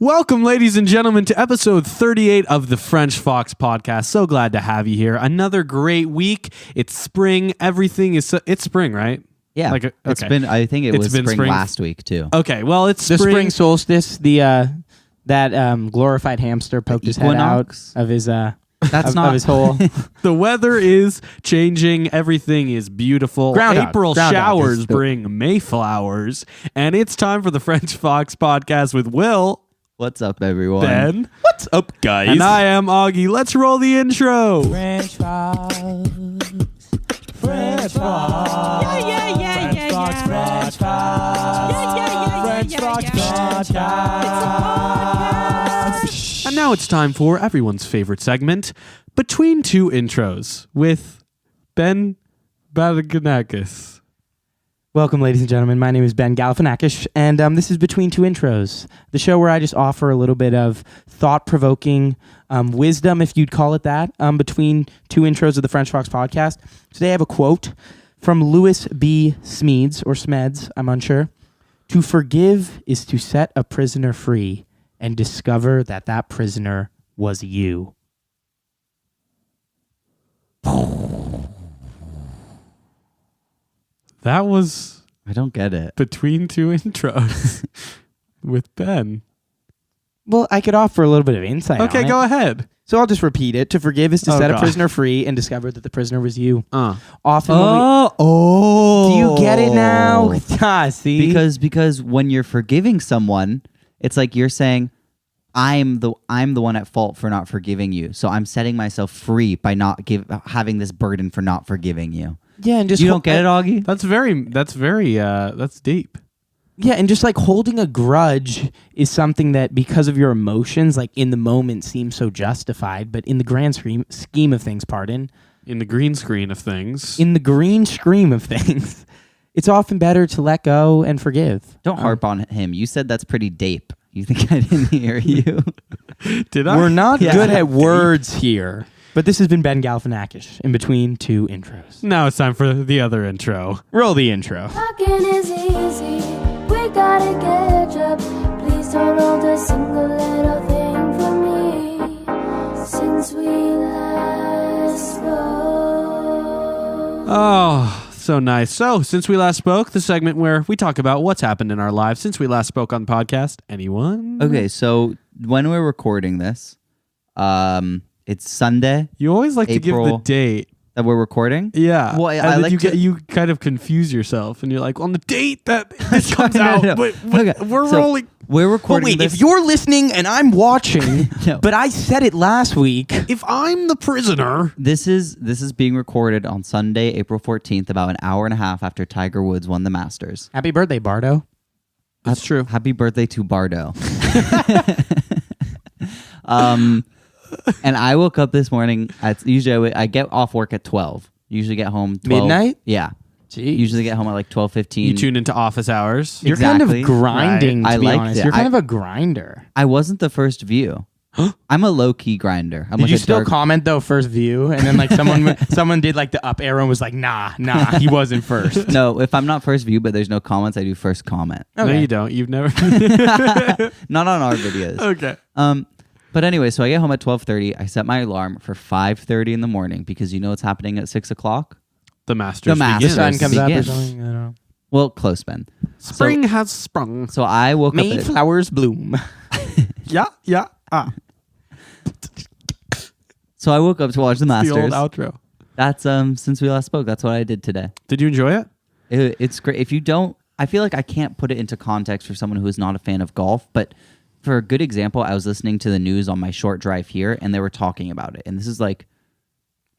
Welcome, ladies and gentlemen, to episode 38 of the French Fox podcast. So glad to have you here. Another great week. It's spring. Everything is... it's spring, right? Yeah. Okay. It's been... I think it was spring last week, too. Okay, well, it's the spring solstice. That glorified hamster poked his head out of his... of his hole. The weather is changing. Everything is beautiful. April showers bring Mayflowers. And it's time for the French Fox podcast with Will. What's up, everyone? Ben. What's up, guys? And I am Augie. Let's roll the intro. French Fox. French Fox. Yeah. French Fox. French Fox. Yeah. French Fox podcast. And now it's time for everyone's favorite segment, Between Two Intros, with Ben Badaganakis. Welcome, ladies and gentlemen. My name is Ben Galifianakis, and this is Between Two Intros, the show where I just offer a little bit of thought-provoking wisdom, if you'd call it that, between two intros of the French Fox podcast. Today I have a quote from Louis B. Smedes, or Smeds, I'm unsure. "To forgive is to set a prisoner free and discover that that prisoner was you." That was I don't get it. Between Two Intros with Ben. Well, I could offer a little bit of insight on Okay, it. go ahead. So I'll just repeat it. To forgive is to set God. a prisoner free and discover that the prisoner was you. Often Oh. do you get it now? See? Because when you're forgiving someone, it's like you're saying, I'm the one at fault for not forgiving you. So I'm setting myself free by not having this burden for not forgiving you. Yeah, and just You don't get it, Augie? That's deep. Yeah, and just like holding a grudge is something that, because of your emotions, like in the moment seems so justified, but in the grand scheme of things, In the green screen of things. in the green screen of things, it's often better to let go and forgive. Don't harp on him. You said that's pretty deep. You think I didn't hear you? Did I? We're not Yeah. good at words here. But this has been Ben Galifianakis in Between Two Intros. Now it's time for the other intro. Roll the intro. Talking is easy, we gotta catch up. Please don't hold a single little thing for me. Since we last spoke. Oh, so nice. So, since we last spoke, the segment where we talk about what's happened in our lives since we last spoke on the podcast. Anyone? Okay, so when we're recording this, it's Sunday You always like to give the April- date. that we're recording. Yeah. Well, And I then like you to- you kind of confuse yourself and you're like, on the date that this comes No, out, no. but Okay, we're so rolling. We're But recording wait, this. if you're listening and I'm watching, No. but I said it last week. If I'm the prisoner. This is being recorded on Sunday, April 14th, about an hour and a half after Tiger Woods won the Masters. Happy birthday, Bardo. That's true. Happy birthday to Bardo. And I woke up this morning. Usually I get off work at 12. Usually get home 12. Midnight? Yeah. Jeez. Usually get home at like 12:15. You tune into office hours. You're kind Exactly. of grinding, Right. to I be liked honest. it. You're kind I- of a grinder. I wasn't the first view. I'm a low-key grinder. I'm Did like you a still dark- comment, though, first view? And then like someone did like the up arrow and was like, nah, he wasn't first. No, if I'm not first view, but there's no comments, I do first comment. No, Okay. you don't. You've never. Not on our videos. Okay. But anyway, so I get home at 12:30. I set my alarm for 5:30 in the morning because you know what's happening at 6 o'clock? The Masters. The Masters. The sun comes up or Begins. something. I don't know. Well, close, Ben. Spring has sprung. So I woke up at... Mayflowers bloom. Yeah. So I woke up to watch the The Masters. old outro. That's since we last spoke. That's what I did today. Did you enjoy it? It's great. If you don't, I feel like I can't put it into context for someone who is not a fan of golf. But for a good example, I was listening to the news on my short drive here, and they were talking about it. And this is like,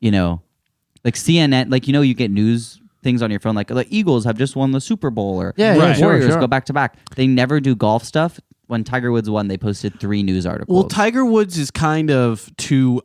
like CNN. Like you get news things on your phone, like the Eagles have just won the Super Bowl, or Yeah, Right. Warriors sure. go back to back. They never do golf stuff. When Tiger Woods won, they posted 3 news articles. Well, Tiger Woods is kind of to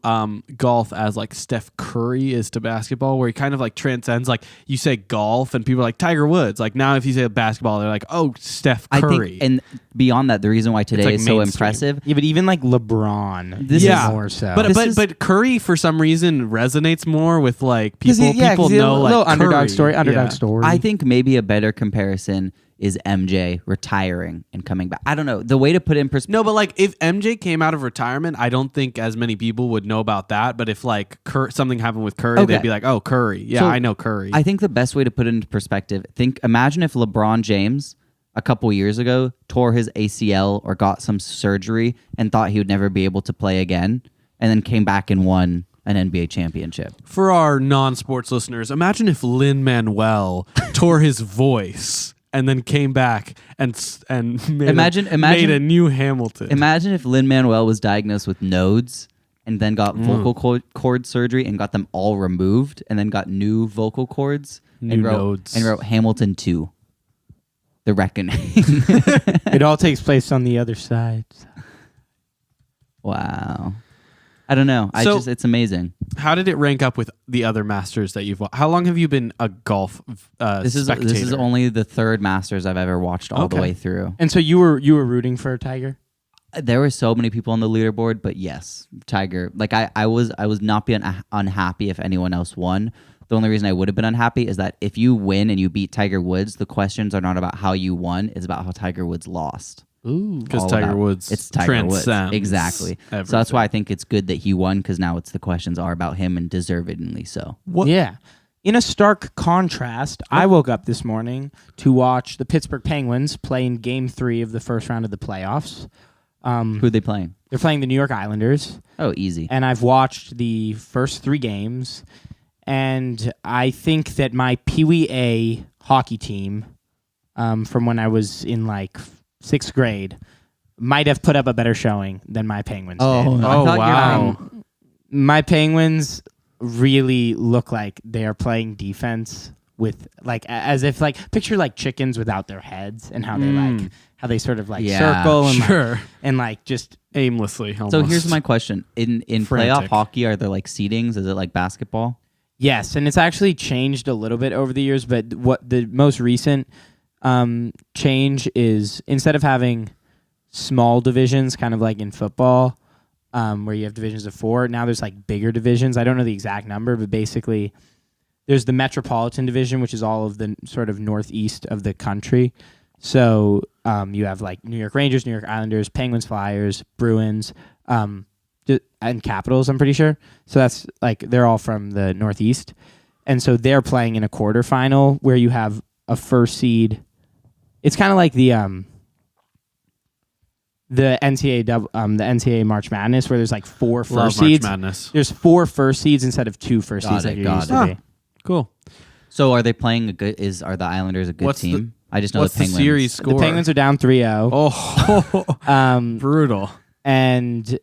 golf as like Steph Curry is to basketball, where he kind of like transcends. Like you say golf, and people are like Tiger Woods. Like now, if you say basketball, they're like, oh, Steph I Curry. think, and beyond that, the reason why today like is so mainstream. impressive. Yeah, but even like LeBron, This is is- more so. But Curry for some reason resonates more with like people. 'Cause People he's a know like little underdog Curry. story. Underdog Yeah. story. I think maybe a better comparison is MJ retiring and coming back. I don't know. The way to put it in perspective. No, but like if MJ came out of retirement, I don't think as many people would know about that. But if like something happened with Curry, Okay. they'd be like, "Oh, Curry, yeah, So, I know Curry." I think the best way to put it into perspective, imagine if LeBron James a couple years ago tore his ACL or got some surgery and thought he would never be able to play again, and then came back and won an NBA championship. For our non-sports listeners, imagine if Lin-Manuel tore his voice and then came back and made made a new Hamilton. Imagine if Lin-Manuel was diagnosed with nodes and then got vocal cord surgery and got them all removed and then got new vocal cords and nodes. wrote Hamilton 2. The Reckoning. it all takes place on the other side. Wow. I don't know. It's amazing. How did it rank up with the other Masters that you've watched? How long have you been a golf spectator? This is only the third Masters I've ever watched all the way through. And so you were rooting for Tiger? There were so many people on the leaderboard, but yes, Tiger. Like I was not being unhappy if anyone else won. The only reason I would have been unhappy is that if you win and you beat Tiger Woods, the questions are not about how you won; it's about how Tiger Woods lost. Ooh. Because All Tiger about- Woods it's Tiger Woods. transcends Exactly. everything. So that's why I think it's good that he won, because now the questions are about him, and deservedly so. Yeah. In a stark contrast, I woke up this morning to watch the Pittsburgh Penguins play in Game 3 of the first round of the playoffs. Who are they playing? They're playing the New York Islanders, Oh, easy. and I've watched the first 3 games, and I think that my Pee Wee A hockey team from when I was in like 6th grade might have put up a better showing than my Penguins did. I Oh, thought wow. My Penguins really look like they are playing defense with like as if like picture like chickens without their heads and how they like how they sort of like Yeah, circle and Sure. like, and like just Aimlessly. Almost. So here's my question: in playoff Frantic. hockey, are there like seedings? Is it like basketball? yes, and it's actually changed a little bit over the years, but what the most recent change is instead of having small divisions kind of like in football where you have divisions of 4, now there's like bigger divisions. I don't know the exact number, but basically there's the Metropolitan Division, which is all of the sort of northeast of the country. So you have like New York Rangers, New York Islanders, Penguins, Flyers, Bruins, and Capitals, I'm pretty sure. So that's like they're all from the northeast. And so they're playing in a quarterfinal where you have a first seed. It's kind of like the NCAA March Madness, where there's like 4 first Love seeds. March Madness. There's 4 first seeds instead of 2 first seeds like there used to be. Cool. So are they playing a good? Are the Islanders a good What's team? I just know What's the the Penguins. series score? The Penguins are down 3-0. Oh, brutal. And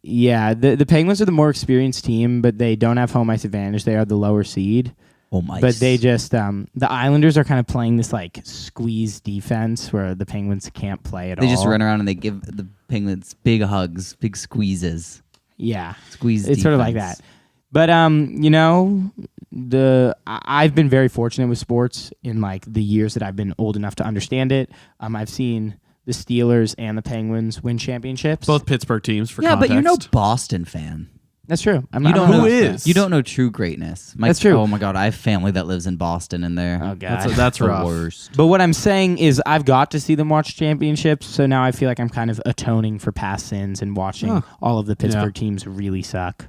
yeah, the Penguins are the more experienced team, but they don't have home ice advantage. They are the lower seed. Oh my! But they just the Islanders are kind of playing this like squeeze defense where the Penguins can't play at all. They just run around and they give the Penguins big hugs, big squeezes. Yeah, Squeeze. it's sort of like defense. that. But you know, I've been very fortunate with sports in like the years that I've been old enough to understand it. I've seen the Steelers and the Penguins win championships. Both Pittsburgh teams for Yeah, context. but you're no Boston fan. That's true. I'm You not. don't I'm know not a who fan. is. You don't know true greatness. That's true. Oh my god, I have family that lives in Boston, and they're Oh god. That's the rough. worst. But what I'm saying is I've got to see them watch championships, so now I feel like I'm kind of atoning for past sins and watching all of the Pittsburgh teams really suck.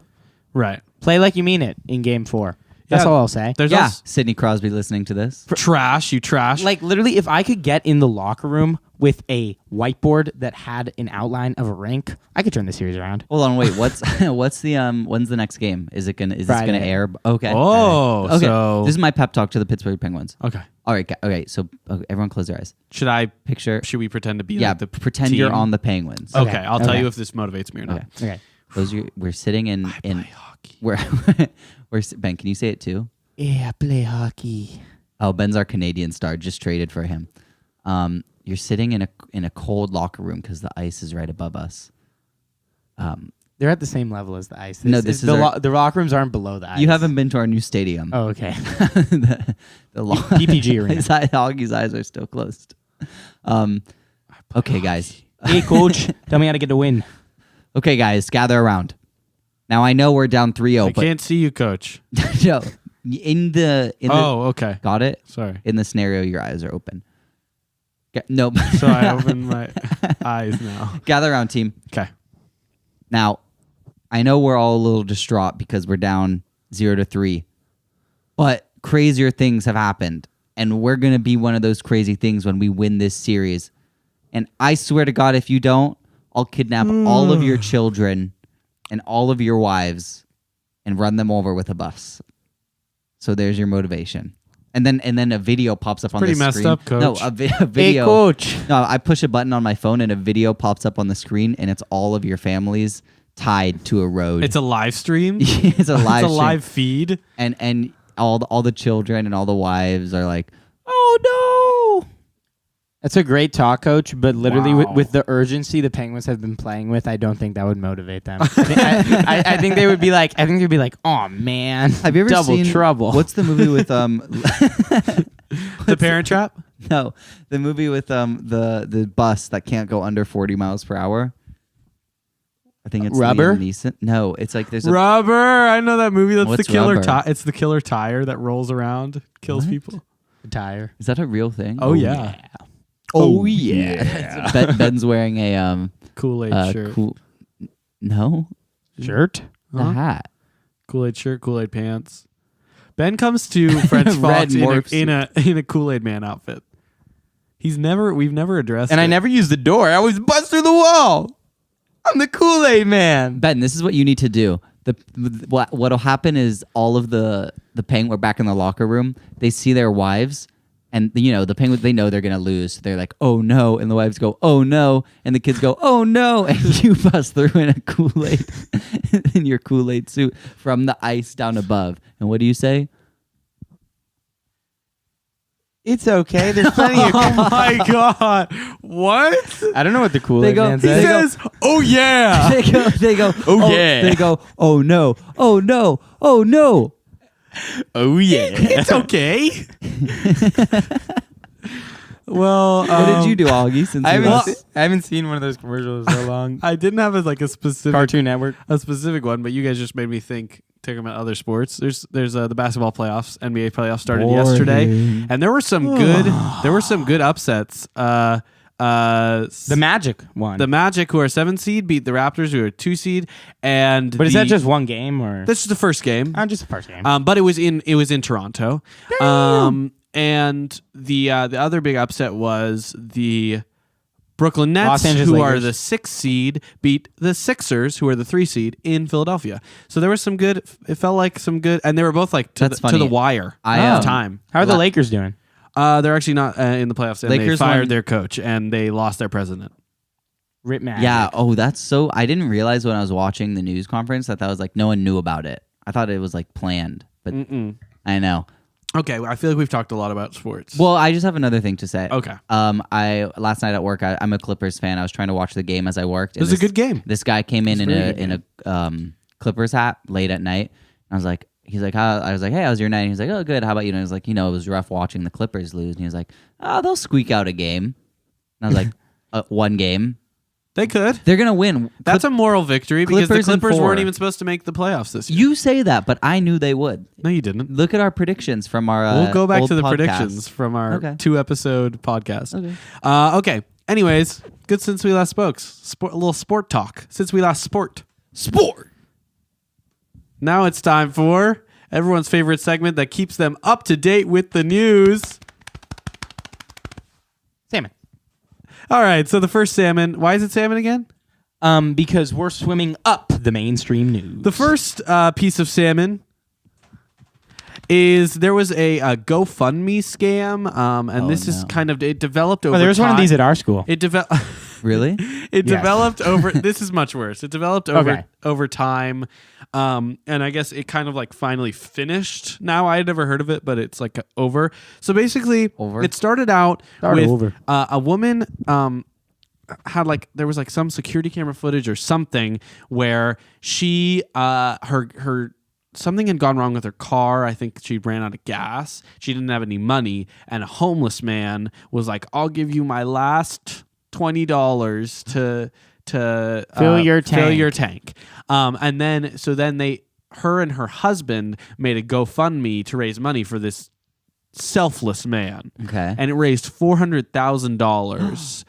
Right. Play like you mean it in Game 4. That's Yeah. all I'll say. There's Yeah, also Sidney Crosby listening to this. trash. You trash. Like literally, if I could get in the locker room with a whiteboard that had an outline of a rink, I could turn the series around. Hold on, wait. What's the when's the next game? Is this gonna Friday. air? Okay. Oh, okay. so- This is my pep talk to the Pittsburgh Penguins. okay. All right. Okay. So everyone, close their eyes. Should I? Picture. Should we pretend to be Yeah. like the pretend team? you're on the Penguins. Okay, I'll tell Okay. you if this motivates me or not. Okay. Okay. We're sitting in Play hockey. we're Ben. Can you say it too? Yeah, play hockey. Oh, Ben's our Canadian star. Just traded for him. You're sitting in a cold locker room because the ice is right above us. They're at the same level as the ice. No, this is the, our- the locker rooms aren't below the ice. You haven't been to our new stadium. Oh, okay. the PPG arena. Augie's eyes are still closed. Okay, guys. Hey, coach, tell me how to get a win. Okay, guys, gather around. Now I know we're down 3-0, I but can't see you, coach. no, in the Okay. got it. Sorry. In the scenario, your eyes are open. Nope. So I open my eyes now. Gather around, team. Okay. Now, I know we're all a little distraught because we're down 0-3, but crazier things have happened, and we're gonna be one of those crazy things when we win this series. And I swear to God, if you don't, I'll kidnap all of your children and all of your wives and run them over with a bus. So there's your motivation. And then a video pops up on the Pretty screen. messed up, coach. No, a video. Hey, coach. No, I push a button on my phone and a video pops up on the screen, and it's all of your families tied to a road. It's a live stream. It's a live It's a stream. live feed. And all the children and all the wives are like, oh no. That's a great talk, coach, but literally Wow. with the urgency the Penguins have been playing with, I don't think that would motivate them. I think they would be like, oh man, Have you ever double seen trouble? What's the movie with The Parent Trap. No, the movie with the bus that can't go under 40 miles per hour. I think it's Rubber? Liam Neeson. No, it's like there's a Rubber. I know that movie. That's What's the killer. Rubber? It's the killer tire that rolls around, kills What? people. tire? Is that a real thing? Oh, yeah. Oh yeah. Ben's wearing a Kool-Aid shirt. No, Shirt? a hat. Kool-Aid shirt. Kool-Aid pants. Ben comes to French Red Fox morph in a Kool-Aid man outfit. We've never addressed And it. I never use the door. I always bust through the wall. I'm the Kool-Aid man. Ben, this is what you need to do. What'll happen is all of the Penguins are back in the locker room. They see their wives, and the Penguins, they know they're gonna lose. So they're like, oh no, and the wives go, oh no, and the kids go, oh no, and you bust through in a Kool-Aid in your Kool-Aid suit from the ice down above. And what do you say? It's okay. There's plenty of. Oh my god! What? I don't know what the Kool-Aid They go- man He says. says, "Oh yeah." They go, Oh, yeah. They go, oh no, oh no, oh no. Oh yeah. It's okay. Well, What did you do, Augie? Since I you last- haven't seen one of those commercials in so long. I didn't have a specific Cartoon Network. one, but you guys just made me think. Talking about other sports, there's the basketball playoffs. NBA playoffs started yesterday, and there were some good upsets. The Magic won. The Magic, who are 7 seed, beat the Raptors, who are 2 seed, and But is that just one game or? this is the first game? Just the first game. But it was in Toronto. And the other big upset was the Brooklyn Nets, Los Angeles who Lakers. are the 6 seed, beat the Sixers, who are the 3 seed, in Philadelphia. So there was some good. It felt like some good, and they were both like to That's the funny. wire I, of um, time. How are the Lakers doing? They're actually not in the playoffs, and they Lakers fired won- their coach, and they lost their president. Rip Magic. Yeah. Oh, that's so. I didn't realize when I was watching the news conference that was like no one knew about it. I thought it was like planned, but I know. Okay, well, I feel like we've talked a lot about sports. Well, I just have another thing to say. Okay. I last night at work, I'm a Clippers fan. I was trying to watch the game as I worked. It was a good game. This guy came in It was a very good in a Clippers hat late at night. And I was like, he's like, I was like, hey, how's your night? And he's like, oh, good. How about you? And I was like, it was rough watching the Clippers lose. And he was like, oh, they'll squeak out a game. And I was like, one game. They could. They're gonna win. That's a moral victory because the Clippers in Clippers 4. weren't even supposed to make the playoffs this year. You say that, but I knew they would. No, you didn't. Look at our predictions from our. We'll go back old to the podcast. predictions from our 2-episode podcast. Okay. Okay. Anyways, good since we last spoke. A little sport talk since we last sport. Now it's time for everyone's favorite segment that keeps them up to date with the news. Salmon. All right. So the first salmon. Why is it salmon again? Because we're swimming up the mainstream news. The first piece of salmon is there was a GoFundMe scam, and this is kind of it developed over. there was time. one of these at our school. It developed. Really? It Yes. developed over. This is much worse. It developed over Okay. over time, and I guess it kind of like finally finished. Now I had never heard of it, but it's like over. So basically, Over? it started out Started with over. A woman. Had like there was like some security camera footage or something where she her something had gone wrong with her car. I think she ran out of gas. She didn't have any money, and a homeless man was like, "I'll give you my last $20 to Fill your Fill tank. your tank. And then her and her husband made a GoFundMe to raise money for this selfless man. Okay. And it raised $400,000.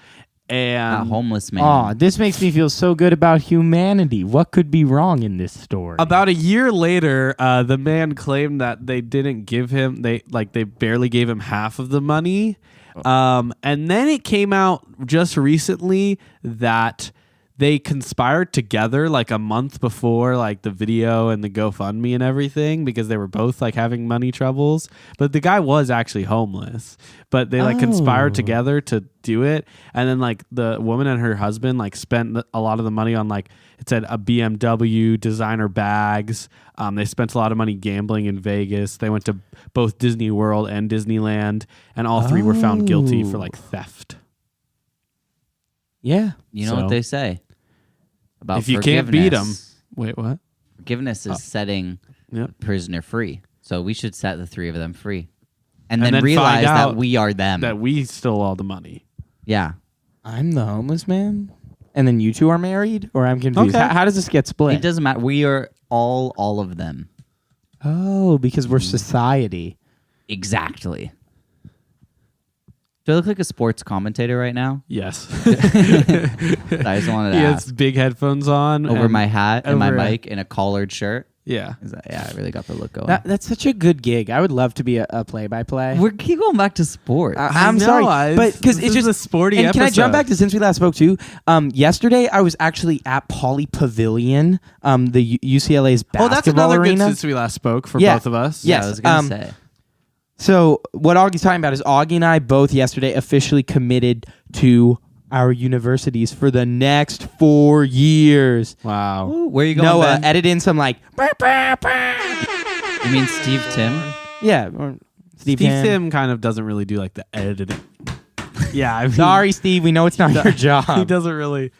A And homeless man. Aw, this makes me feel so good about humanity. What could be wrong in this story? about a year later, the man claimed that they didn't give him they barely gave him half of the money. And then it came out just recently that they conspired together like a month before like the video and the GoFundMe and everything because they were both like having money troubles. But the guy was actually homeless. But they like conspired together to do it. And then like the woman and her husband like spent a lot of the money on like it said a BMW, designer bags. They spent a lot of money gambling in Vegas. They went to both Disney World and Disneyland, and all three were found guilty for like theft. Yeah. You know what they say about If you can't beat them, forgiveness. wait, what? Forgiveness is setting Yep. a prisoner free. So we should set the three of them free. And And then then realize find out that we are them. That we stole all the money. Yeah. I'm the homeless man, and then you two are married, or I'm confused. Okay. How does this get split? It doesn't matter. We are all of them. Oh, because we're society. Exactly. Do I look like a sports commentator right now? Yes. I just wanted to He ask. has big headphones on. Over and- my hat and my over- mic and a collared shirt. Yeah. Yeah, I really got the look going. That's such a good gig. I would love to be a play-by-play. We keep going back to sports. I'm know, sorry, but because this it's is just a sporty And can I jump episode. back to since we last spoke too? Yesterday I was actually at Pauley Pavilion, the UCLA's basketball Oh, that's another arena. good since we last spoke for Yeah. both of us. Yeah. I was going to um, say. So what Augie's talking about is Augie and I both yesterday officially committed to our universities for the next 4 years. Wow. Ooh, where are you going, Noah, Ben? edit in some like, You mean Steve Tim? yeah, or Steve Steve Tim. Tim kind of doesn't really do like the editing. Yeah. I mean, Sorry, Steve. We know it's not your he job. doesn't really.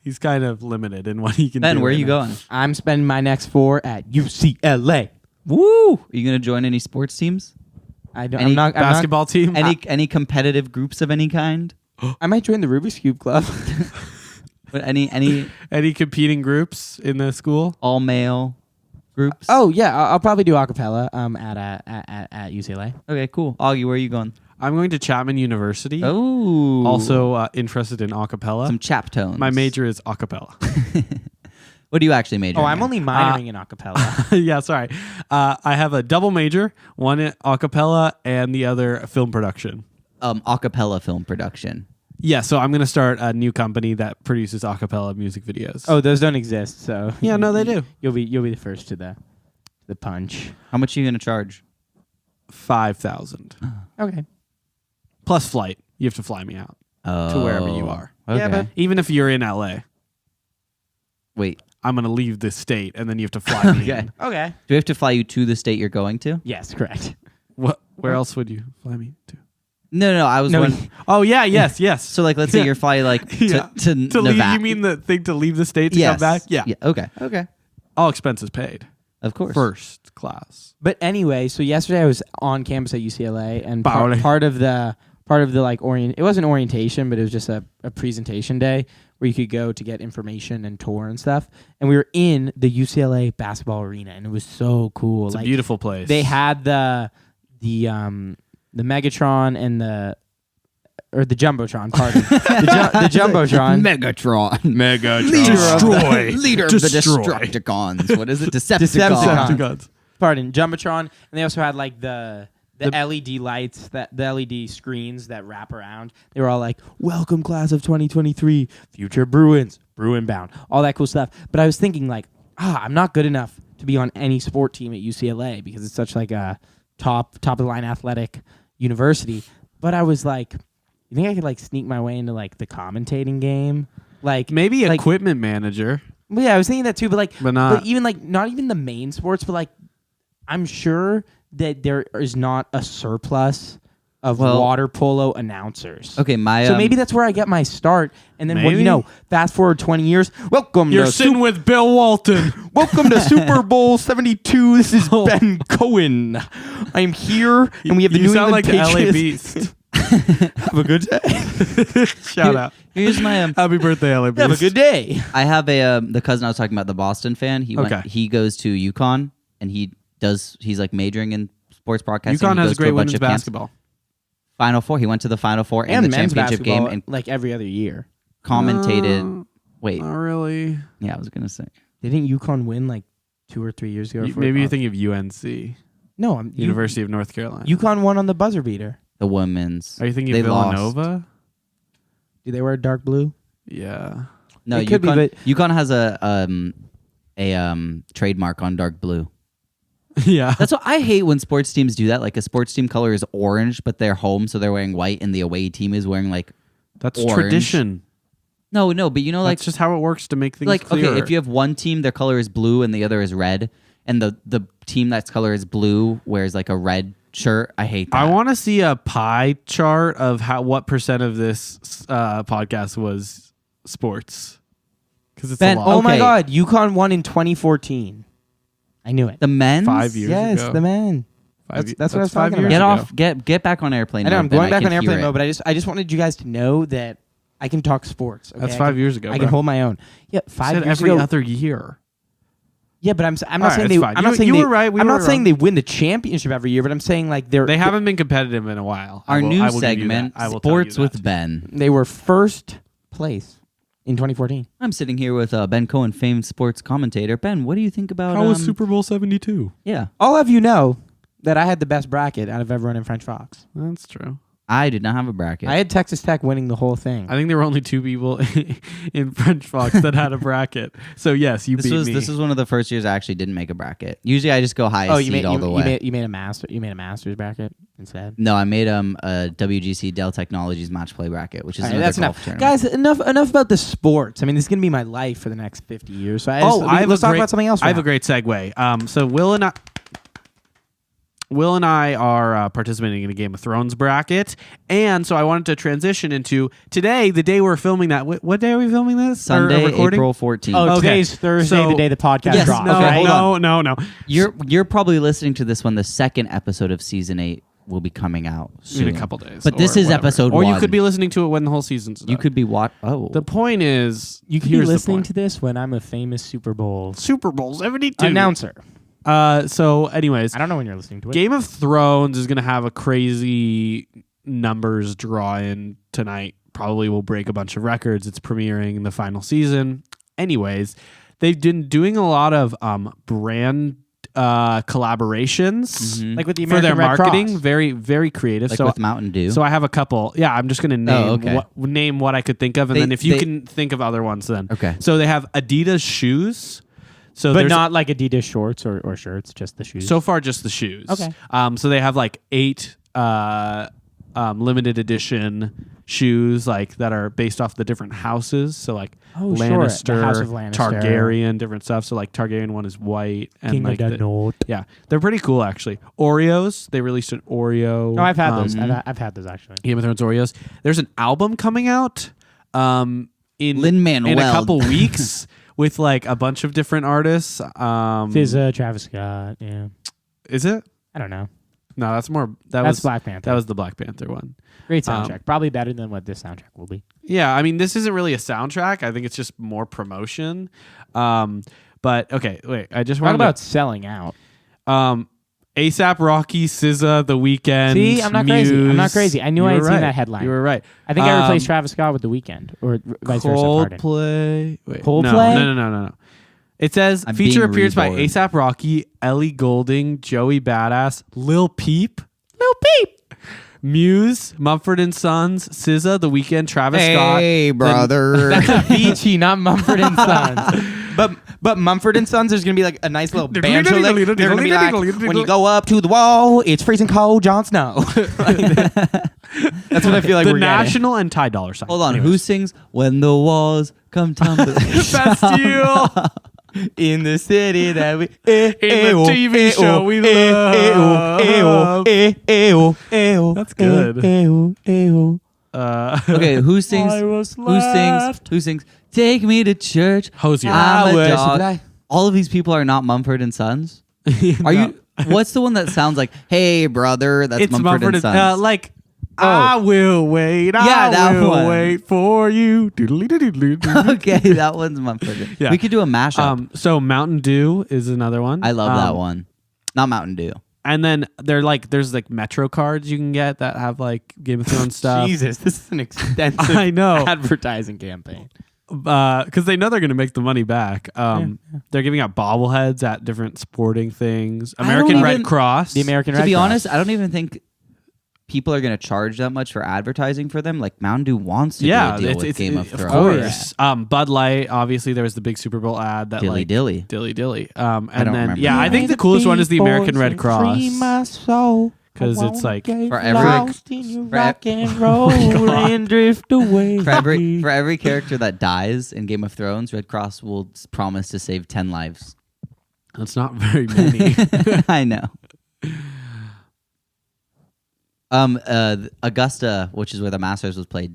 He's kind of limited in what he can do. Ben, where are right you now. going? I'm spending my next 4 at UCLA. Woo! Are you going to join any sports teams? I don't. Any I'm not. Basketball team? Any competitive groups of any kind? I might join the Rubik's Cube Club. But any competing groups in the school? all male groups? Oh yeah, I'll probably do acapella. At UCLA. Okay, cool. Augie, where are you going? I'm going to Chapman University. Oh, Also interested in acapella. some chap tones. My major is acapella. What do you actually major? Oh, in? I'm only minoring in acapella. Yeah, sorry. I have a double major, one in acapella and the other film production. acapella film production. Yeah, so I'm going to start a new company that produces acapella music videos. Oh, those don't exist. So yeah, no, they do. You'll be the first to the punch. How much are you going to charge? 5,000 Okay. plus flight. You have to fly me out Oh, to wherever you are. Okay. Yeah, but- Even if you're in LA, Wait, I'm going to leave this state and then you have to fly me Okay. in. Okay. do we have to fly you to the state you're going to? Yes, correct. Where else would you fly me to? No, I was No, wondering. Oh, yeah, yes. So, like, let's say you're flying like Yeah. to To Nevada. leave, you mean the thing to leave the state to yes. come back? Yeah. Okay. All expenses paid. Of course. First class. But anyway, so yesterday I was on campus at UCLA, and Pauli. part of the like it wasn't orientation, but it was just a presentation day where you could go to get information and tour and stuff. And we were in the UCLA basketball arena, and it was so cool. It's like, a beautiful place. They had the Megatron and the Jumbotron, pardon. the Jumbotron. Megatron. Leader of the Destroy. Destructicons. What is it? Decepticons. Decepticons. Pardon, Jumbotron. And they also had like the LED lights, the LED screens that wrap around. They were all like, "Welcome, class of 2023, future Bruins, Bruin bound," all that cool stuff. But I was thinking like, I'm not good enough to be on any sport team at UCLA because it's such like a top of the line athletic university. But I was like, you think I could like sneak my way into like the commentating game? Like Maybe like, equipment manager. well, yeah, I was thinking that too, but not- even like not even the main sports, but like I'm sure that there is not a surplus of water polo announcers. Okay, So maybe that's where I get my start, and then Maybe. fast forward 20 years. Welcome You're to sitting with Bill Walton. welcome to Super Bowl 72. This is Ben Cohen. I'm here, and we have the You New sound England like the LA Patriots. Beast. Have a good day. Shout out. Here's my Happy birthday, LA Have a good day. I have a the cousin I was talking about, the Boston fan. Okay. He goes to UConn and he's like majoring in sports broadcasting. UConn He has goes to great a bunch women's of camps. basketball. Final Four. He went to the Final Four and, And the men's championship game basketball, and like every other year. commentated. Wait, Not really. yeah, I was gonna say. Didn't UConn win like 2 or 3 years ago? Maybe you're thinking of UNC, No, I'm University of North Carolina. UConn won on the buzzer beater. The women's. Are you thinking They of Villanova? lost. Do they wear dark blue? Yeah. No, It could be, UConn, but- UConn has a trademark on dark blue. Yeah. That's what I hate when sports teams do that. Like a sports team color is orange, but they're home, so they're wearing white, and the away team is wearing like That's orange. tradition. no, but you know, like That's just how it works to make things like clearer. okay, if you have one team, their color is blue, and the other is red, and the team that's color is blue wears like a red shirt. I hate that. I want to see a pie chart of what percent of this podcast was sports. Because it's Ben, a lot. Oh my Okay. God, UConn won in 2014. I knew it. the men's 5 years yes, ago. the men. That's what I was talking about. Get ago. off. Get back on airplane. I know mode, I'm Ben. going back can on hear airplane it. mode, but I just wanted you guys to know that I can talk sports. Okay? That's I 5 can- years ago. I can bro. hold my own. Yeah, You 5 said years every ago. other year. Yeah, but I'm All not right, saying it's they. fine. I'm not saying you they. were right. We I'm were not saying wrong. they win the championship every year, but I'm saying like They haven't been competitive in a while. Our I new will give you segment, that. I will tell you Sports that. with Ben. They were first place in 2014. I'm sitting here with Ben Cohen, famed sports commentator. Ben, what do you think about? How was Super Bowl 72? Yeah, All of you know that I had the best bracket out of everyone in French Fox. That's true. I did not have a bracket. I had Texas Tech winning the whole thing. I think there were only 2 people in French Fox that had a bracket. So yes, you beat me. This was one of the first years I actually didn't make a bracket. Usually I just go highest seed all the way. You made a master's bracket instead. No, I made a WGC Dell Technologies match play bracket, which is All right, another that's golf enough, tournament. guys. Enough about the sports. I mean, this is gonna be my life for the next 50 years. So let's talk about something else. I have now. a great segue. So Will and I are participating in a Game of Thrones bracket, and so I wanted to transition into today, the day we're filming that. What day are we filming this? Sunday, recording? April 14th. Oh, Okay. today's Thursday, So- the day the podcast Yes, drops. No, Okay, hold no. You're probably listening to this when the second episode of season 8 will be coming out soon. In a couple days. But this or is whatever. episode Or you 1. could be listening to it when the whole season's done. You could be Oh, The point is, You could be here's the listening point. to this when I'm a famous Super Bowl Super Bowl 72 announcer. So, anyways, I don't know when you're listening to it. Game of Thrones is going to have a crazy numbers draw in tonight. Probably will break a bunch of records. It's premiering in the final season. Anyways, they've been doing a lot of brand collaborations Mhm. Like with the for American their Red marketing. Cross. Very, very creative. like so, with Mountain Dew. so I have a couple. Yeah, I'm just going to name okay. name what I could think of, and They- then if you they- can think of other ones, then Okay. So they have Adidas shoes. So But there's not like Adidas shorts or shirts, just the shoes. so far just the shoes. Okay. So they have like 8 limited edition shoes like that are based off the different houses. So like Oh, sure. Lannister, The House of Lannister. Targaryen, different stuff. So like Targaryen one is white and King like of the North. yeah, they're pretty cool actually. Oreos, they released an Oreo. No, I've had those. Mhm. I've had those actually. Game of Thrones Oreos. There's an album coming out in Lin-Manuel. in a couple weeks with like a bunch of different artists. SZA, Travis Scott. Yeah, Is it? I don't know. No, that's more. That's was Black Panther. That was the Black Panther one. Great soundtrack. Probably better than what this soundtrack will be. Yeah, I mean, this isn't really a soundtrack. I think it's just more promotion. But okay, wait. I just Talk wanted about selling out. ASAP Rocky, SZA, The Weeknd. See, I'm not crazy. I'm not Muse. crazy. I knew You I had were seen right. that headline. You were right. I think I replaced Travis Scott with The Weeknd, or vice versa. Pardon. Coldplay. Wait, Coldplay? No. It says I'm feature being appears by reborn. ASAP Rocky, Ellie Goulding, Joey Badass, Lil Peep, Muse, Mumford & Sons, SZA, The Weeknd, Travis Scott. Hey, brother. That's Avicii, not Mumford and Sons. But Mumford and Sons, there's gonna be like a nice little banjo. Like, they're gonna be like, when you go up to the wall, it's freezing cold, Jon Snow. That's what I feel like The we're National and Ty Dolla $ign. Hold on. Anyways. Who sings When the Walls Come Tumbling? Bastille. getting. In the city that we In the TV show we love. That's good. Okay, who sings? I was Who left. sings? Who sings? Take me to church. Hosier. I'm a worship dog. thy- All of these people are not Mumford and Sons. Are you? What's the one that sounds like, "Hey, brother"? That's It's Mumford and Sons. I will wait. Yeah, that I will one. wait for you. Doodly-doodly-doodly. Okay, that one's my favorite. Yeah. We could do a mashup. So Mountain Dew is another one. I love that one. Not Mountain Dew. And then there's like Metro cards you can get that have like Game of Thrones stuff. Jesus, this is an extensive I know. advertising campaign. Because they know they're going to make the money back. They're giving out bobbleheads at different sporting things. American Red Cross. The American Red To be Cross. honest, I don't even think people are going to charge that much for advertising for them. Like Mountain Dew wants to do a deal with Game of Thrones. Of course. Bud Light, obviously, there was the big Super Bowl ad that Dilly like dilly. dilly dilly. don't And then remember. yeah, I think the coolest one is the American Red Cross because it's like For every rock and roll and drift away. for every character that dies in Game of Thrones, Red Cross will promise to save 10 lives. that's not very many. I know. Augusta, which is where the Masters was played,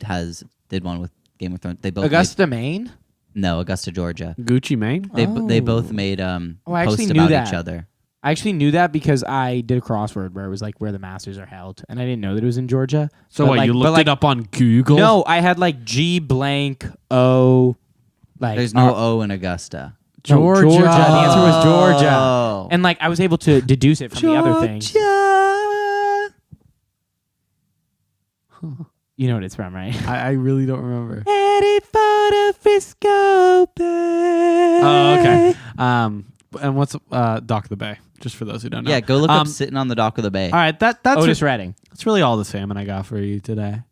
did one with Game of Thrones. They both Augusta, Maine. no, Augusta, Georgia. Gucci Mane. They both made I posts actually knew about that. each other. I actually knew that because I did a crossword where it was like where the Masters are held, and I didn't know that it was in Georgia. So But what? like- You but looked like- it up on Google? No, I had like G blank O. Like There's no O in Augusta. no, Georgia. The answer was Georgia, Oh. and like I was able to deduce it from the other things. You know what it's from, right? I really don't remember. Headed for the Frisco Bay. Oh, okay. And what's Dock of the Bay? Just for those who don't know. Yeah, go look up Sitting on the Dock of the Bay. All right, that's Otis Redding. that's really all the salmon I got for you today.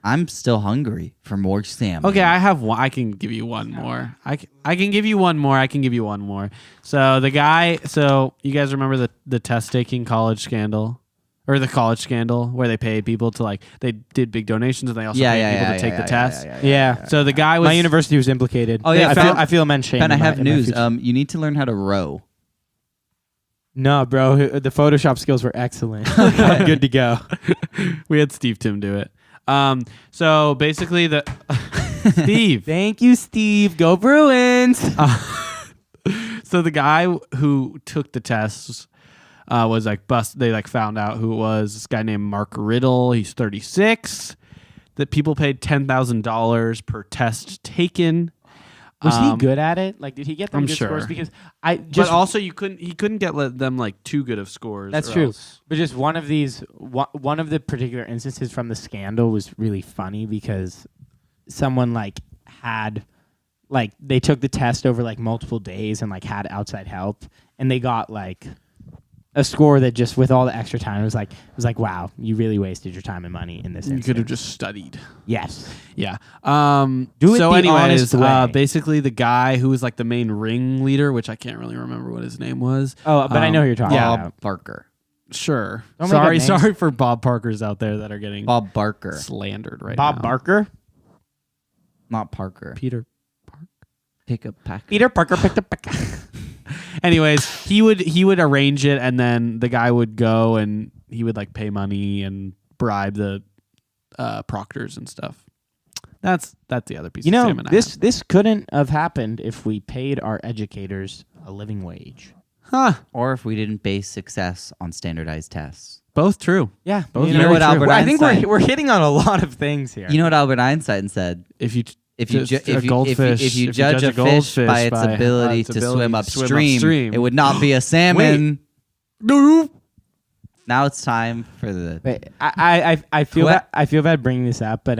I'm still hungry for more salmon. Okay, I have one. I can give you one more. I can give you one more. I can give you one more. So the guy. So you guys remember the test taking college scandal, or the college scandal where they paid people to like they did big donations and they also paid people to take the test. Yeah. So the guy was My university was implicated. Oh, yeah, I feel immense shame. Ben, I in my- have in my news. future. You need to learn how to row. No, bro, the Photoshop skills were excellent. I'm good to go. we had Steve Tim do it. So basically the Steve. Thank you, Steve. Go Bruins. So the guy who took the tests was like They like found out who it was. This guy named Mark Riddle. He's 36. That people paid $10,000 per test taken. Was he good at it? Like, did he get them I'm good sure. scores? Because I But just also he couldn't get them like too good of scores. that's or true. else- But just one of the particular instances from the scandal was really funny because someone like had like they took the test over like multiple days and like had outside help and they got like a score that just with all the extra time it was like wow, you really wasted your time and money in this You instance. could have just studied. Yes. Yeah. Do it so the anyways, honest way. basically the guy who was like the main ringleader, which I can't really remember what his name was. Oh, but I know who you're talking Bob about. Barker. Sure. Don't make up names. Sorry for Bob Parkers out there that are getting Bob Barker. slandered right now. Bob Barker? Not Parker. Peter. Pick a pack. Peter Parker picked up. Anyways, he would arrange it, and then the guy would go and he would like pay money and bribe the proctors and stuff. That's the other piece. You of know, salmon I this couldn't have happened if we paid our educators a living wage. have. Huh? Or if we didn't base success on standardized tests. Both true. Yeah, Both You know what Albert I think Einstein- we're hitting on a lot of things here. You know what Albert Einstein said? If you If you, Just ju- a if you, goldfish- if you if judge a fish goldfish by its ability to swim upstream, it would not be a salmon. no. Now it's time for the. But I feel I feel bad bringing this up, but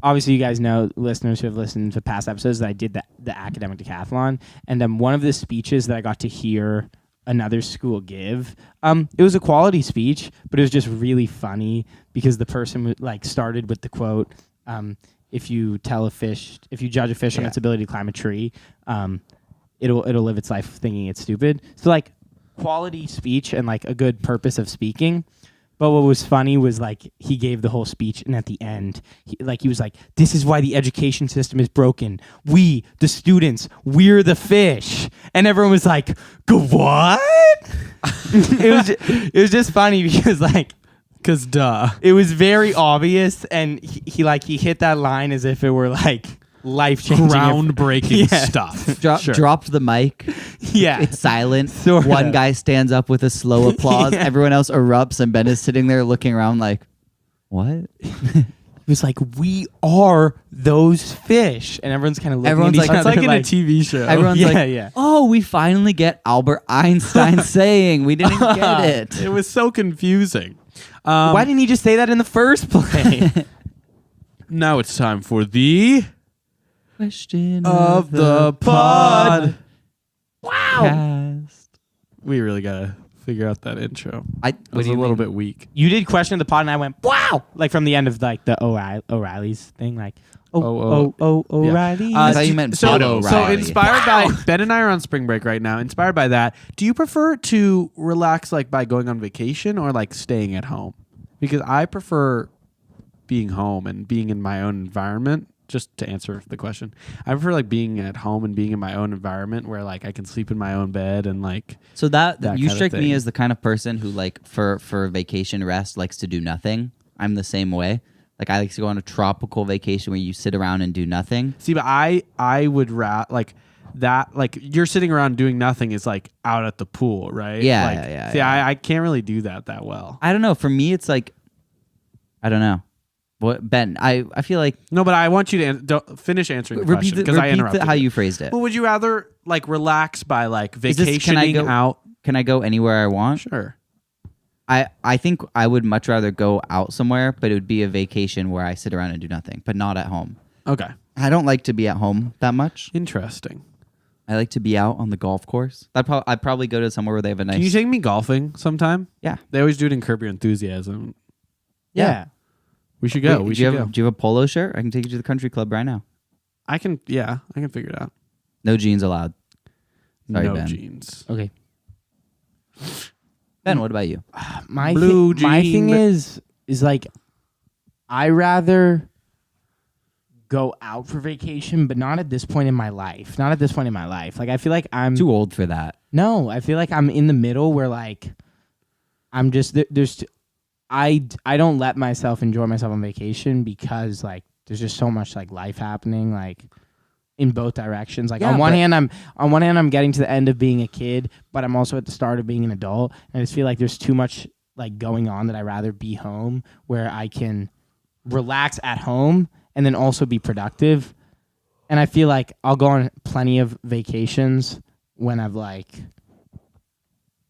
obviously you guys know, listeners who have listened to past episodes, that I did the academic decathlon, and one of the speeches that I got to hear another school give, it was a quality speech, but it was just really funny because the person like started with the quote, if you judge a fish on its ability to climb a tree, it'll live its life thinking it's stupid. So like quality speech and like a good purpose of speaking. But what was funny was like he gave the whole speech, and at the end, he was like, "This is why the education system is broken. We, the students, we're the fish." And everyone was like, "Go what?" it was just funny because like. Because duh. It was very obvious, and he hit that line as if it were like life-changing, Groundbreaking Yeah. stuff. Dropped the mic. Yeah, It's silent. Sort One of. guy stands up with a slow applause. Yeah. Everyone else erupts, and Ben is sitting there looking around like, What? He was like, "We are those fish," and everyone's kind of looking Everyone's at each like, other It's like in a TV show. Everyone's yeah, like, yeah. oh, we finally get Albert Einstein saying we didn't get it. It was so confusing. Why didn't he just say that in the first place? Now it's time for the Question of the pod. Cast. We really gotta figure out that intro. What It was do a you little mean? bit weak. You did question of the pod, and I went, "Wow!" Like from the end of like the O'Reilly's thing, like, O'Reilly. I thought you meant so, Bud so O'Reilly. inspired by Ben and I are on spring break right now. Inspired by that, do you prefer to relax like by going on vacation or like staying at home? Because I prefer being home and being in my own environment. Just to answer the question, I prefer like being at home and being in my own environment where like I can sleep in my own bed and like. So that That you kind of strike me thing. as the kind of person who like for vacation rest likes to do nothing. I'm the same way. Like I like to go on a tropical vacation where you sit around and do nothing. See, but I would like that. Like you're sitting around doing nothing is like out at the pool, right? Yeah, Like, yeah, See, yeah. I can't really do that well. I don't know. For me, it's like I don't know. What Ben? I feel like No, but I want you to don't finish answering the repeat question because I interrupted how you. you phrased it. Well, would you rather like relax by like Is this- can I vacationing go- out? Can I go anywhere I want? Sure. I think I would much rather go out somewhere, but it would be a vacation where I sit around and do nothing, but not at home. Okay. I don't like to be at home that much. Interesting. I like to be out on the golf course. I'd probably go to somewhere where they have a nice. Can you take me golfing sometime? Yeah. They always do it in Curb Your Enthusiasm. yeah. We should go. Wait, we do you should have go. do you have a polo shirt? I can take you to the country club right now. I can. Yeah, I can figure it out. No jeans allowed. Sorry, no Ben. jeans. Okay. Ben, what about you? My Blue my thing jean. is like, I rather go out for vacation, but not at this point in my life. Not at this point in my life. Like I feel like I'm Too old for that. No, I feel like I'm in the middle where like I'm just I don't let myself enjoy myself on vacation because like there's just so much like life happening like in both directions. Like Yeah, on one but- hand I'm getting to the end of being a kid, but I'm also at the start of being an adult, and I just feel like there's too much like going on that I'd rather be home where I can relax at home and then also be productive. And I feel like I'll go on plenty of vacations when I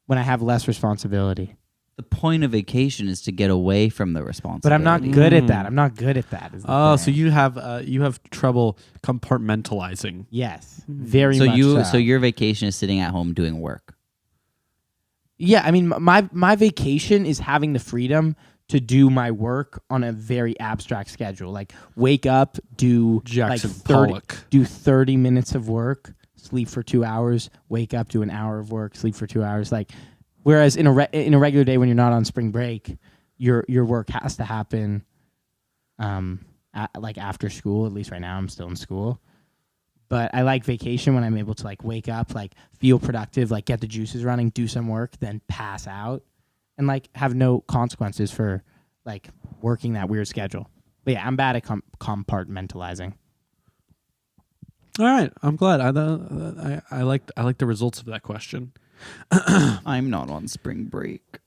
have less responsibility. The point of vacation is to get away from the responsibility. But I'm not good at that. I'm not good at that. is the Oh, thing. so you have trouble compartmentalizing. Yes, very So much. so your vacation is sitting at home doing work. Yeah, I mean, my vacation is having the freedom to do my work on a very abstract schedule. Like wake up, do Jackson like 30, Pollock. do 30 minutes of work, sleep for 2 hours, wake up, do an hour of work, sleep for 2 hours. Like, whereas in a regular day when you're not on spring break, your work has to happen, like after school. At least right now, I'm still in school. But I like vacation when I'm able to like wake up, like feel productive, like get the juices running, do some work, then pass out, and like have no consequences for like working that weird schedule. But yeah, I'm bad at compartmentalizing. All right, I'm glad. I like the results of that question. I'm not on spring break.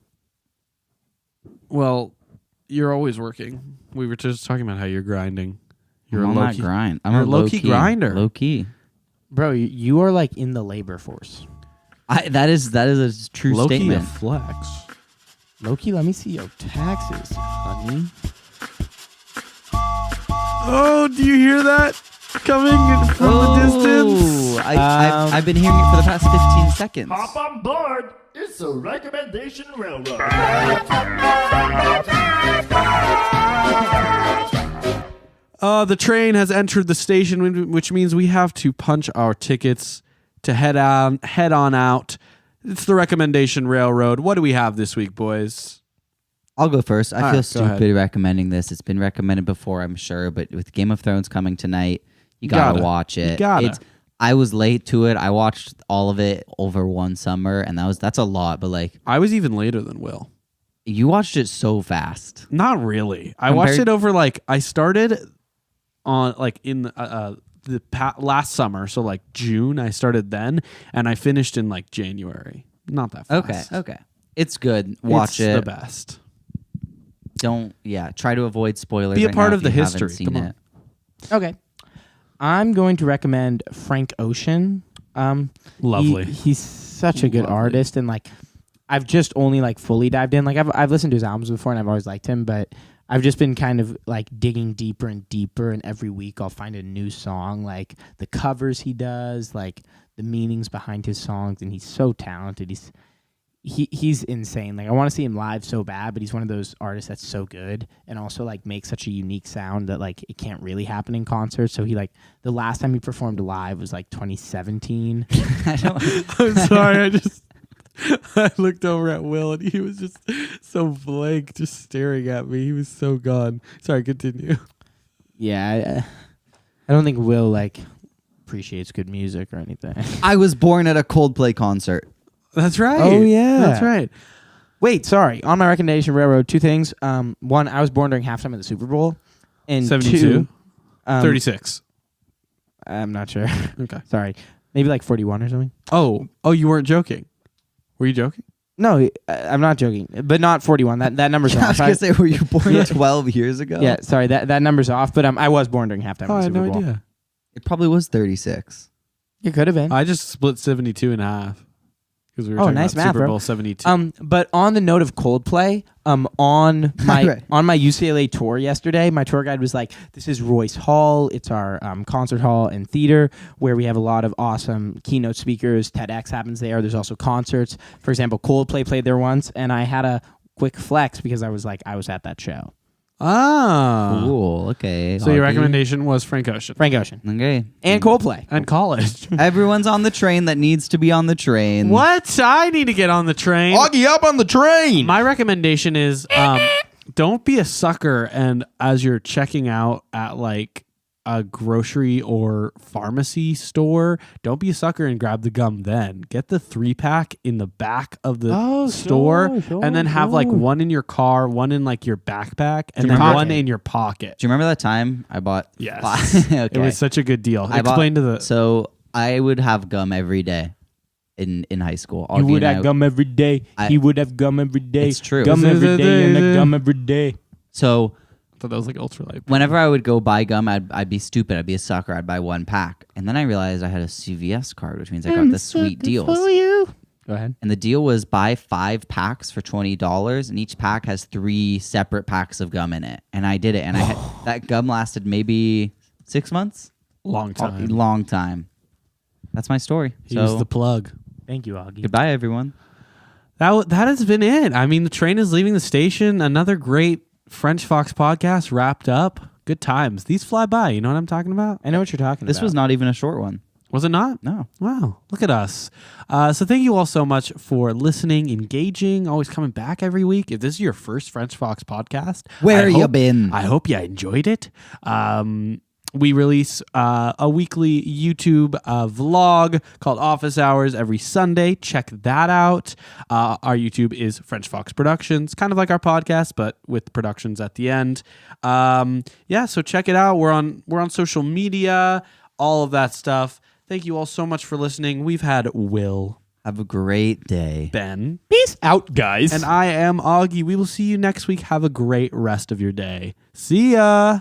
Well, you're always working. We were just talking about how you're grinding. You're I'm a on low that key grind. I'm you're a a low-key grinder. Low key. Bro, you are like in the labor force. That is a true low key a statement. flex. Loki, let me see your taxes, honey. Oh, do you hear that coming from the distance? I've been hearing it for the past 15 seconds. Hop on board. It's a recommendation railroad. The train has entered the station, which means we have to punch our tickets to head on out. It's the recommendation railroad. What do we have this week, boys? I'll go first. I All feel right, go stupid ahead. recommending this. It's been recommended before, I'm sure, but with Game of Thrones coming tonight, you gotta watch it. You gotta. I was late to it. I watched all of it over one summer, and that's a lot. But like, I was even later than Will. you watched it so fast. Not really. I watched Compared- it over like I started on like in the last summer, so like June. I started then, and I finished in like January. Not that fast. Okay, it's good. Watch It's it. the best. try to avoid spoilers. Be a right part now of if the you haven't history. seen Come on. it. Okay. I'm going to recommend Frank Ocean. Lovely. He's such a good Lovely. artist, and like I've just only like fully dived in. Like I've listened to his albums before, and I've always liked him, but I've just been kind of like digging deeper and deeper, and every week I'll find a new song, like the covers he does, like the meanings behind his songs, and he's so talented. He's insane. Like I want to see him live so bad, but he's one of those artists that's so good and also like makes such a unique sound that like it can't really happen in concerts. So he like the last time he performed live was like 2017. I'm sorry. I looked over at Will and he was just so blank, just staring at me. He was so gone. Sorry, continue. Yeah, I don't think Will like appreciates good music or anything. I was born at a Coldplay concert. That's right. Oh, yeah. That's right. Wait, sorry. On my recommendation railroad, two things. One, I was born during halftime of the Super Bowl, and 72? two, 36. I'm not sure. Okay. Sorry, maybe like 41 or something. Oh, you weren't joking. Were you joking? No, I'm not joking, but not 41. That number's I was off. gonna say, were you born 12 years ago? Yeah, sorry, that number's off. But I was born during halftime Oh, I of the had Super no Bowl. idea. It probably was 36. It could have been. I just split 72 in half. Because we were Oh, talking nice about math, Super bro. Bowl 72. But on the note of Coldplay, on my Right. on my UCLA tour yesterday, my tour guide was like, "This is Royce Hall. It's our concert hall and theater where we have a lot of awesome keynote speakers. TEDx happens there. There's also concerts. For example, Coldplay played there once, and I had a quick flex because I was at that show. Cool. Okay. So your Augie. recommendation was Frank Ocean. Frank Ocean Okay. and Coldplay. And college. Everyone's on the train that needs to be on the train. What? I need to get on the train. Augie up on the train. My recommendation is don't be a sucker and as you're checking out at like a grocery or pharmacy store, don't be a sucker and grab the gum then. Get the 3-pack in the back of the store and then have like one in your car, one in like your backpack, and then one in your pocket. Do you remember that time I bought? Yes. Okay. It was such a good deal. I bought- Explain to the So I would have gum every day in high school. You Augie would and have I- gum every day. I- He would have gum every day. It's true. Gum every day and a gum every day. So I thought that was like ultralight. whenever I would go buy gum, I'd be stupid. I'd be a sucker. I'd buy one pack. And then I realized I had a CVS card, which means I got the sweet deals. Go ahead. And the deal was buy 5 packs for $20, and each pack has 3 separate packs of gum in it. And I did it, and I had, that gum lasted maybe 6 months. Long time. Long time. That's my story. Use So the plug. Thank you, Augie. goodbye, everyone. That has been it. I mean, the train is leaving the station. Another great French Fox podcast wrapped up. Good times. These fly by. You know what I'm talking about? I know what you're talking This about. was not even a short one. Was it not? No. Wow. Look at us. So thank you all so much for listening, engaging, always coming back every week. If this is your first French Fox podcast, Where I you hope- been? I hope you enjoyed it. We release a weekly YouTube vlog called Office Hours every Sunday. Check that out. Our YouTube is French Fox Productions, kind of like our podcast, but with productions at the end. So check it out. We're on social media, all of that stuff. Thank you all so much for listening. We've had Will, Have a great day. Ben, Peace out, guys. and I am Augie. We will see you next week. Have a great rest of your day. See ya.